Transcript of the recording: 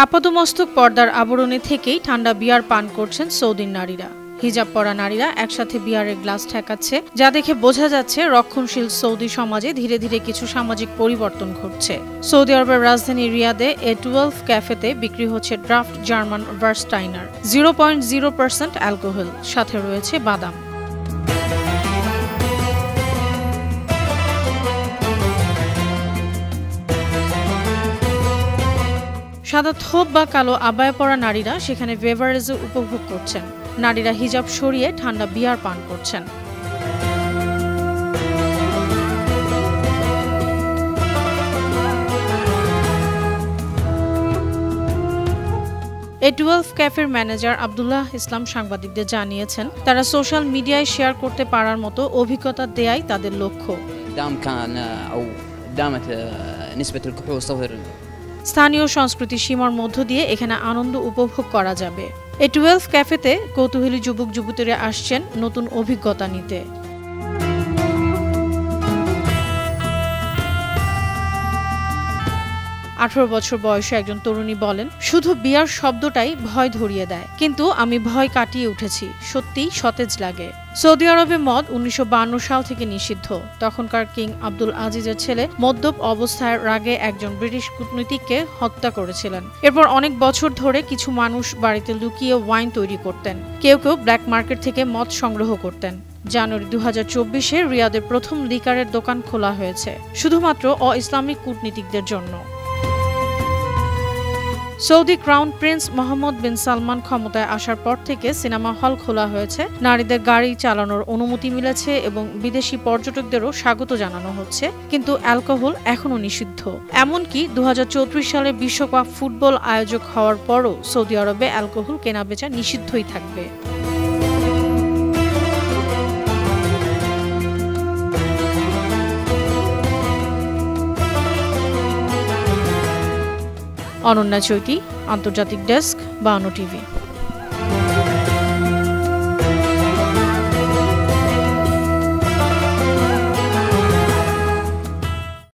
আপাতমস্তক পর্দার আবরণে থেকেই ঠান্ডা বিয়ার পান করছেন সৌদির নারীরা। হিজাব পরা নারীরা একসাথে বিয়ারের গ্লাস ঠেকাচ্ছে, যা দেখে বোঝা যাচ্ছে রক্ষণশীল সৌদি সমাজে ধীরে ধীরে কিছু সামাজিক পরিবর্তন ঘটছে। সৌদি আরবের রাজধানী রিয়াদে A12 ক্যাফেতে বিক্রি হচ্ছে ড্রাফট জার্মান ভার্স্টাইনার 0.0% অ্যালকোহল, সাথে রয়েছে বাদাম। সাদা থোপ বা কালো আবায়া পরা নারীরা সেখানে বেভারেজ উপভোগ করছেন। নারীরা হিজাব সরিয়ে ঠান্ডা বিয়ার পান করছেন। A12 ক্যাফের ম্যানেজার আব্দুল্লাহ ইসলাম সাংবাদিকদের জানিয়েছেন, তারা সোশ্যাল মিডিয়ায় শেয়ার করতে পারার মতো অভিজ্ঞতা দেয়াই তাদের লক্ষ্য। স্থানীয় সংস্কৃতি সীমার মধ্য দিয়ে এখানে আনন্দ উপভোগ করা যাবে। A12 ক্যাফেতে কৌতূহলী যুবক যুবতীরা আসছেন নতুন অভিজ্ঞতা নিতে। 18 বছর বয়সী একজন তরুণী বলেন, শুধু বিয়ার শব্দটাই ভয় ধরিয়ে দেয়, কিন্তু আমি ভয় কাটিয়ে উঠেছি, সত্যিই সতেজ লাগে। সৌদি আরবে মদ 1952 সাল থেকে নিষিদ্ধ। তখনকার কিং আব্দুল আজিজের ছেলে মদ্যপ অবস্থায় রাগে একজন ব্রিটিশ কূটনীতিককে হত্যা করেছিলেন। এরপর অনেক বছর ধরে কিছু মানুষ বাড়িতে লুকিয়ে ওয়াইন তৈরি করতেন, কেউ কেউ ব্ল্যাক মার্কেট থেকে মদ সংগ্রহ করতেন। জানুয়ারি 2024-এ রিয়াদের প্রথম লিকারের দোকান খোলা হয়েছে, শুধুমাত্র অ-ইসলামিক কূটনীতিকদের জন্য। সৌদি ক্রাউন প্রিন্স মোহাম্মদ বিন সালমান ক্ষমতায় আসার পর থেকে সিনেমা হল খোলা হয়েছে, নারীদের গাড়ি চালানোর অনুমতি মিলেছে এবং বিদেশি পর্যটকদেরও স্বাগত জানানো হচ্ছে, কিন্তু অ্যালকোহল এখনও নিষিদ্ধ। এমনকি 2034 সালে বিশ্বকাপ ফুটবল আয়োজক হওয়ার পরও সৌদি আরবে অ্যালকোহল কেনাবেচা নিষিদ্ধই থাকবে। অনন্যা চৈতি, আন্তর্জাতিক ডেস্ক, 52 টিভি।